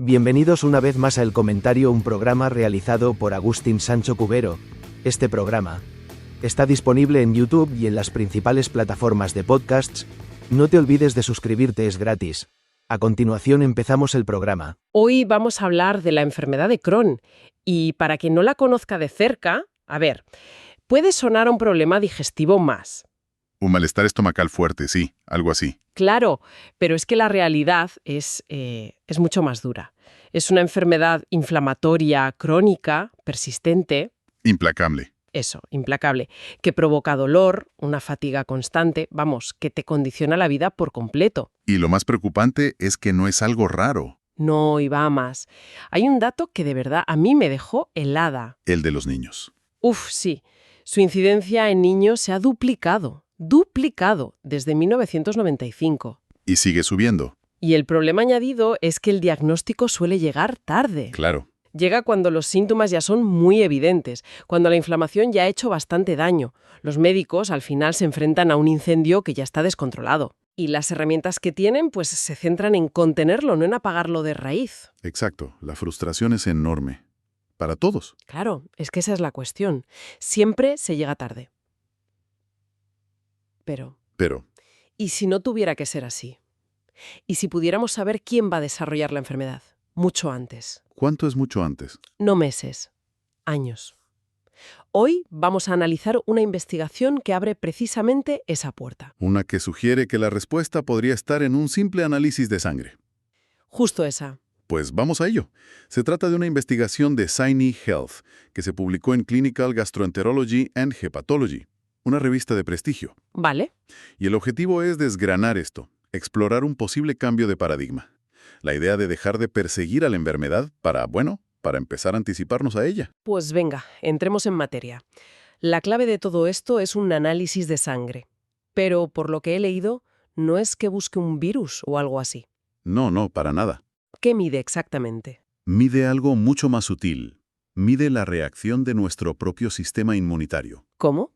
Bienvenidos una vez más a El Comentario, un programa realizado por Agustín Sancho Cubero. Este programa está disponible en YouTube y en las principales plataformas de podcasts. No te olvides de suscribirte, es gratis. A continuación empezamos el programa. Hoy vamos a hablar de la enfermedad de Crohn y para quien no la conozca de cerca, puede sonar a un problema digestivo más. Un malestar estomacal fuerte, sí, algo así. Claro, pero es que la realidad es mucho más dura. Es una enfermedad inflamatoria crónica, persistente, Implacable. implacable, que provoca dolor, una fatiga constante, que te condiciona la vida por completo. Y lo más preocupante es que no es algo raro, No, y va a más. Hay un dato que de verdad a mí me dejó helada. el de los niños. Sí. Su incidencia en niños se ha duplicado desde 1995. Y sigue subiendo. Y el problema añadido es que el diagnóstico suele llegar tarde. Claro. Llega cuando los síntomas ya son muy evidentes, cuando la inflamación ya ha hecho bastante daño. Los médicos al final se enfrentan a un incendio que ya está descontrolado. Y las herramientas que tienen pues se centran en contenerlo, no en apagarlo de raíz. Exacto. La frustración es enorme. Para todos. Claro, es que esa es la cuestión. Siempre se llega tarde. Pero, ¿Y si no tuviera que ser así? ¿Y si pudiéramos saber quién va a desarrollar la enfermedad? Mucho antes. ¿cuánto es mucho antes? No meses, años. Hoy vamos a analizar una investigación que abre precisamente esa puerta. Una que sugiere que la respuesta podría estar en un simple análisis de sangre. Justo esa. Pues vamos a ello. Se trata de una investigación de Sciney Health, que se publicó en Clinical Gastroenterology and Hepatology, una revista de prestigio. Vale. Y el objetivo es desgranar esto, explorar un posible cambio de paradigma. La idea de dejar de perseguir a la enfermedad para empezar a anticiparnos a ella. Pues venga, entremos en materia. La clave de todo esto es un análisis de sangre. Pero, por lo que he leído, no es que busque un virus o algo así. No, para nada. ¿Qué mide exactamente? Mide algo mucho más sutil. Mide la reacción de nuestro propio sistema inmunitario. ¿Cómo?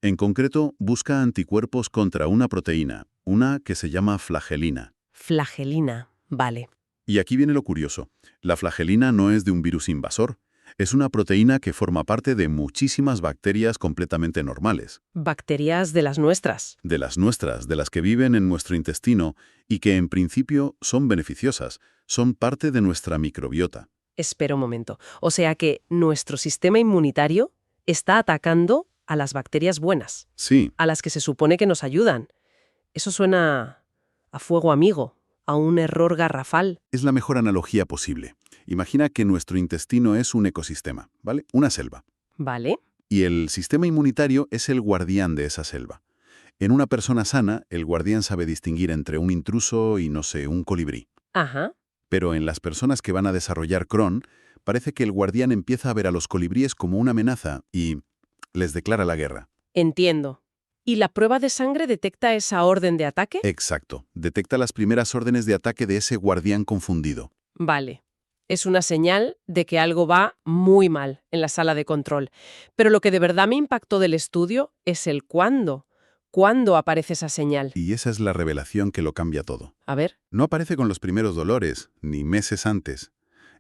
En concreto, busca anticuerpos contra una proteína, una que se llama flagelina. Flagelina. Vale. Y aquí viene lo curioso. La flagelina no es de un virus invasor. Es una proteína que forma parte de muchísimas bacterias completamente normales. Bacterias de las nuestras. De las nuestras, de las que viven en nuestro intestino y que en principio son beneficiosas, son parte de nuestra microbiota. Espera un momento. O sea que nuestro sistema inmunitario está atacando a las bacterias buenas, Sí, a las que se supone que nos ayudan. Eso suena a fuego amigo, a un error garrafal. es la mejor analogía posible. Imagina que nuestro intestino es un ecosistema, ¿vale? Una selva. ¿Vale? Y el sistema inmunitario es el guardián de esa selva. En una persona sana, el guardián sabe distinguir entre un intruso y, un colibrí. Ajá. Pero en las personas que van a desarrollar Crohn, parece que el guardián empieza a ver a los colibríes como una amenaza y les declara la guerra. Entiendo. ¿Y la prueba de sangre detecta esa orden de ataque? Exacto. Detecta las primeras órdenes de ataque de ese guardián confundido. Vale. Es una señal de que algo va muy mal en la sala de control. Pero lo que de verdad me impactó del estudio es el cuándo. ¿Cuándo aparece esa señal? Y esa es la revelación que lo cambia todo. A ver. No aparece con los primeros dolores, ni meses antes.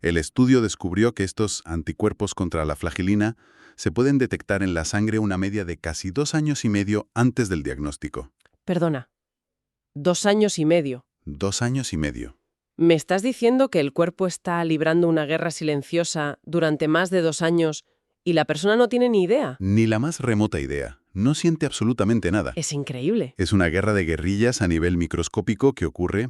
El estudio descubrió que estos anticuerpos contra la flagelina se pueden detectar en la sangre una media de casi 2 años y medio antes del diagnóstico. Perdona. 2 años y medio. 2 años y medio. ¿Me estás diciendo que el cuerpo está librando una guerra silenciosa durante más de 2 años y la persona no tiene ni idea? Ni la más remota idea. No siente absolutamente nada. Es increíble. Es una guerra de guerrillas a nivel microscópico que ocurre,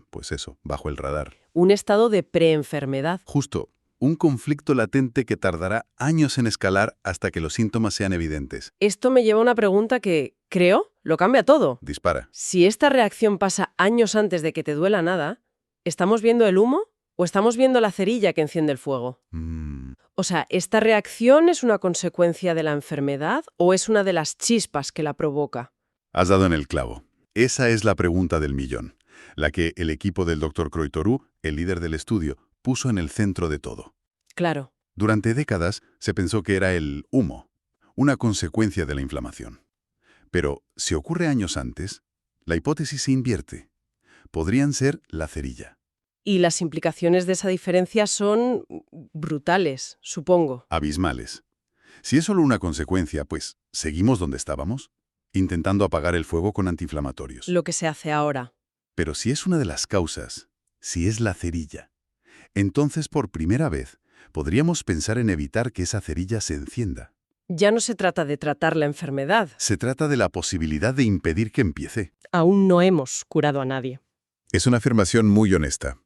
bajo el radar. Un estado de preenfermedad. Justo, un conflicto latente que tardará años en escalar hasta que los síntomas sean evidentes. Esto me lleva a una pregunta que, creo, lo cambia todo. Dispara. Si esta reacción pasa años antes de que te duela nada, ¿estamos viendo el humo o estamos viendo la cerilla que enciende el fuego? O sea, ¿esta reacción es una consecuencia de la enfermedad o es una de las chispas que la provoca? Has dado en el clavo. Esa es la pregunta del millón, la que el equipo del Dr. Croitoru, el líder del estudio, puso en el centro de todo. Claro. Durante décadas se pensó que era el humo, una consecuencia de la inflamación. Pero si ocurre años antes, la hipótesis se invierte. Podrían ser la cerilla. Y las implicaciones de esa diferencia son brutales, supongo. Abismales. Si es solo una consecuencia, pues, ¿seguimos donde estábamos? Intentando apagar el fuego con antiinflamatorios. Lo que se hace ahora. Pero si es una de las causas, si es la cerilla, entonces por primera vez podríamos pensar en evitar que esa cerilla se encienda. Ya no se trata de tratar la enfermedad. Se trata de la posibilidad de impedir que empiece. Aún no hemos curado a nadie. Es una afirmación muy honesta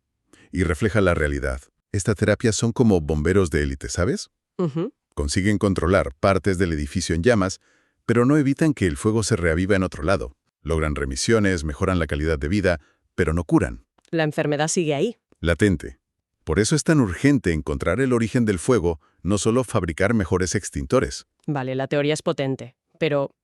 y refleja la realidad. Estas terapias son como bomberos de élite, ¿sabes? Ujú. Consiguen controlar partes del edificio en llamas, pero no evitan que el fuego se reaviva en otro lado. Logran remisiones, mejoran la calidad de vida, pero no curan. La enfermedad sigue ahí. Latente. Por eso es tan urgente encontrar el origen del fuego, no solo fabricar mejores extintores. Vale, la teoría es potente, pero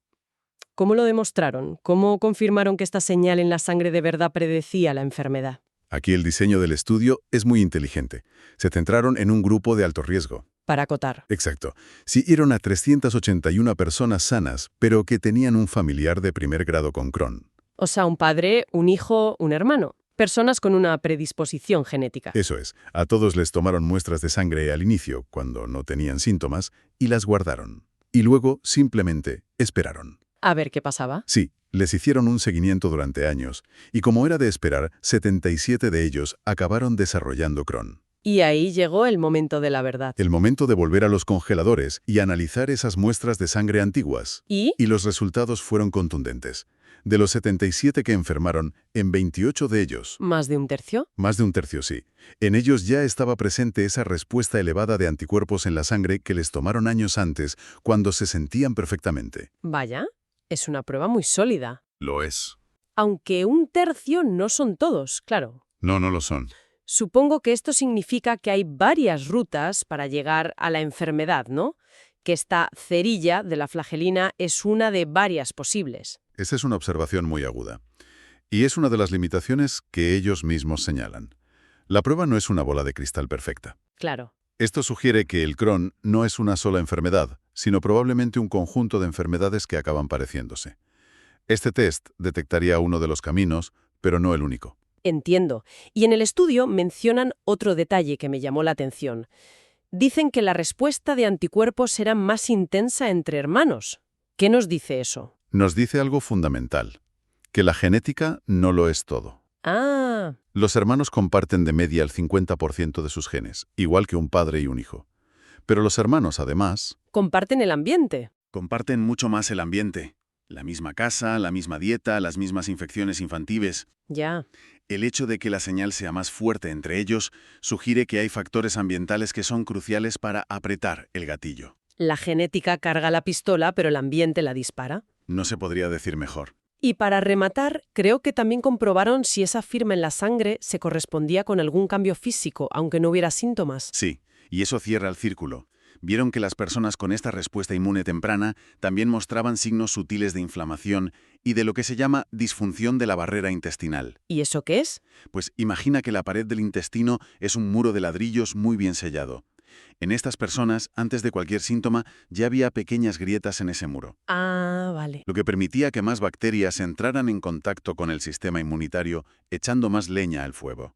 ¿cómo lo demostraron? ¿Cómo confirmaron que esta señal en la sangre de verdad predecía la enfermedad? Aquí el diseño del estudio es muy inteligente. Se centraron en un grupo de alto riesgo. Para acotar. Exacto. Siguieron a 381 personas sanas, pero que tenían un familiar de primer grado con Crohn. O sea, un padre, un hijo, un hermano. Personas con una predisposición genética. Eso es. A todos les tomaron muestras de sangre al inicio, cuando no tenían síntomas, y las guardaron. Y luego, simplemente, esperaron. A ver qué pasaba. Sí, les hicieron un seguimiento durante años, y como era de esperar, 77 de ellos acabaron desarrollando Crohn. Y ahí llegó el momento de la verdad. El momento de volver a los congeladores y analizar esas muestras de sangre antiguas. ¿Y? Y los resultados fueron contundentes. De los 77 que enfermaron, en 28 de ellos, ¿Más de un tercio? más de un tercio sí, en ellos ya estaba presente esa respuesta elevada de anticuerpos en la sangre que les tomaron años antes, cuando se sentían perfectamente. Vaya, es una prueba muy sólida. Lo es. Aunque un tercio no son todos, claro. No, no lo son. Supongo que esto significa que hay varias rutas para llegar a la enfermedad, ¿no? Que esta cerilla de la flagelina es una de varias posibles. Esa es una observación muy aguda. Y es una de las limitaciones que ellos mismos señalan. La prueba no es una bola de cristal perfecta. Claro. Esto sugiere que el Crohn no es una sola enfermedad, sino probablemente un conjunto de enfermedades que acaban pareciéndose. Este test detectaría uno de los caminos, pero no el único. Entiendo. Y en el estudio mencionan otro detalle que me llamó la atención. Dicen que la respuesta de anticuerpos era más intensa entre hermanos. ¿Qué nos dice eso? Nos dice algo fundamental, que la genética no lo es todo. Ah, Los hermanos comparten de media el 50% de sus genes, igual que un padre y un hijo. Pero los hermanos, además, comparten el ambiente. comparten mucho más el ambiente. La misma casa, la misma dieta, las mismas infecciones infantiles. Ya. El hecho de que la señal sea más fuerte entre ellos sugiere que hay factores ambientales que son cruciales para apretar el gatillo. La genética carga la pistola, pero el ambiente la dispara. No se podría decir mejor. Y para rematar, creo que también comprobaron si esa firma en la sangre se correspondía con algún cambio físico, aunque no hubiera síntomas. Sí, y eso cierra el círculo. Vieron que las personas con esta respuesta inmune temprana también mostraban signos sutiles de inflamación y de lo que se llama disfunción de la barrera intestinal. ¿Y eso qué es? Pues imagina que la pared del intestino es un muro de ladrillos muy bien sellado. En estas personas, antes de cualquier síntoma, ya había pequeñas grietas en ese muro, Ah, vale. lo que permitía que más bacterias entraran en contacto con el sistema inmunitario, echando más leña al fuego.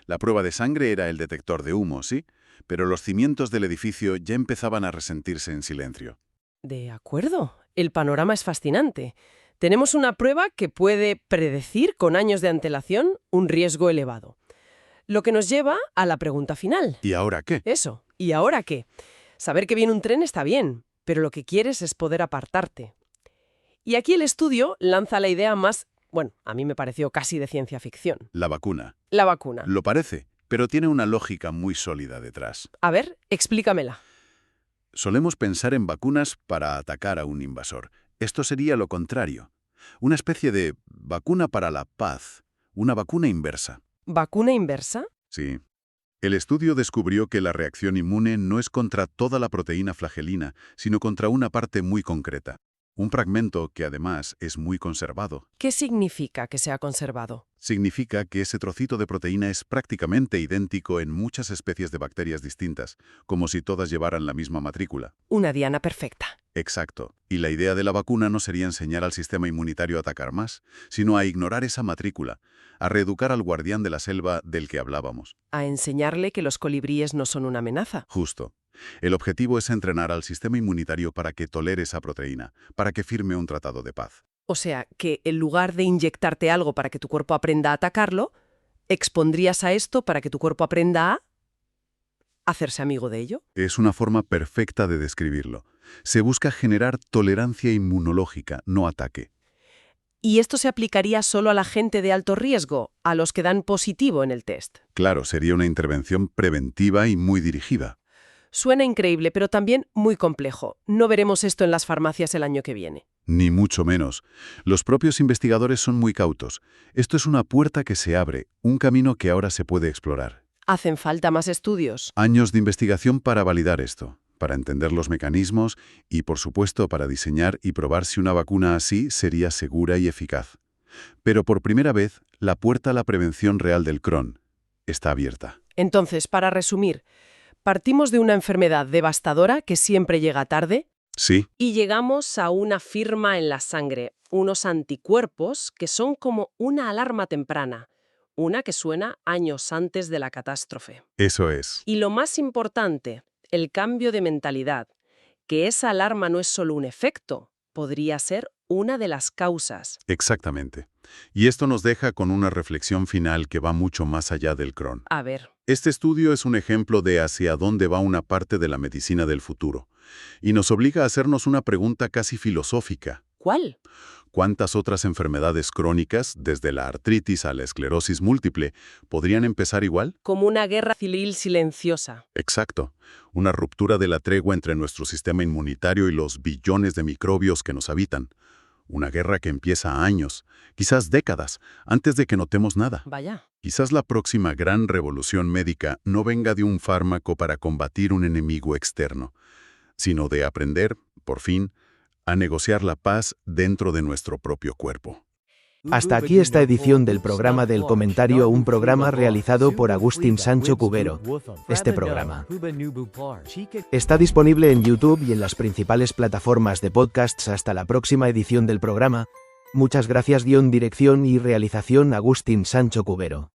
La prueba de sangre era el detector de humo, sí, pero los cimientos del edificio ya empezaban a resentirse en silencio. De acuerdo. El panorama es fascinante. Tenemos una prueba que puede predecir con años de antelación un riesgo elevado. Lo que nos lleva a la pregunta final. ¿Y ahora qué? Eso. ¿Y ahora qué? Saber que viene un tren está bien, pero lo que quieres es poder apartarte. Y aquí el estudio lanza la idea más, bueno, a mí me pareció casi de ciencia ficción. La vacuna. La vacuna. Lo parece, pero tiene una lógica muy sólida detrás. A ver, explícamela. Solemos pensar en vacunas para atacar a un invasor. Esto sería lo contrario. Una especie de vacuna para la paz. Una vacuna inversa. ¿Vacuna inversa? Sí. El estudio descubrió que la reacción inmune no es contra toda la proteína flagelina, sino contra una parte muy concreta. Un fragmento que además es muy conservado. ¿Qué significa que se ha conservado? Significa que ese trocito de proteína es prácticamente idéntico en muchas especies de bacterias distintas, como si todas llevaran la misma matrícula. Una diana perfecta. Exacto. Y la idea de la vacuna no sería enseñar al sistema inmunitario a atacar más, sino a ignorar esa matrícula, a reeducar al guardián de la selva del que hablábamos. A enseñarle que los colibríes no son una amenaza. Justo. El objetivo es entrenar al sistema inmunitario para que tolere esa proteína, para que firme un tratado de paz. O sea, que en lugar de inyectarte algo para que tu cuerpo aprenda a atacarlo, expondrías a esto para que tu cuerpo aprenda a hacerse amigo de ello. Es una forma perfecta de describirlo. Se busca generar tolerancia inmunológica, no ataque. ¿Y esto se aplicaría solo a la gente de alto riesgo, a los que dan positivo en el test? Claro, sería una intervención preventiva y muy dirigida. Suena increíble, pero también muy complejo. No veremos esto en las farmacias el año que viene. Ni mucho menos. Los propios investigadores son muy cautos. Esto es una puerta que se abre, un camino que ahora se puede explorar. ¿Hacen falta más estudios? Años de investigación para validar esto, para entender los mecanismos y, por supuesto, para diseñar y probar si una vacuna así sería segura y eficaz. Pero por primera vez, la puerta a la prevención real del Crohn está abierta. Entonces, para resumir, partimos de una enfermedad devastadora que siempre llega tarde. Sí, Y llegamos a una firma en la sangre, unos anticuerpos que son como una alarma temprana, una que suena años antes de la catástrofe. eso es. Y lo más importante, el cambio de mentalidad, que esa alarma no es solo un efecto, podría ser una de las causas. Exactamente. Y esto nos deja con una reflexión final que va mucho más allá del Crohn. A ver, Este estudio es un ejemplo de hacia dónde va una parte de la medicina del futuro. Y nos obliga a hacernos una pregunta casi filosófica. ¿cuál? ¿Cuántas otras enfermedades crónicas, desde la artritis a la esclerosis múltiple, podrían empezar igual? Como una guerra civil silenciosa. Exacto. Una ruptura de la tregua entre nuestro sistema inmunitario y los billones de microbios que nos habitan. Una guerra que empieza años, quizás décadas, antes de que notemos nada. Vaya. Quizás la próxima gran revolución médica no venga de un fármaco para combatir un enemigo externo, sino de aprender, por fin, a negociar la paz dentro de nuestro propio cuerpo. Hasta aquí esta edición del programa del comentario, un programa realizado por Agustín Sancho Cubero. Este programa está disponible en YouTube y en las principales plataformas de podcasts. Hasta la próxima edición del programa. Muchas gracias. Dirección y realización Agustín Sancho Cubero.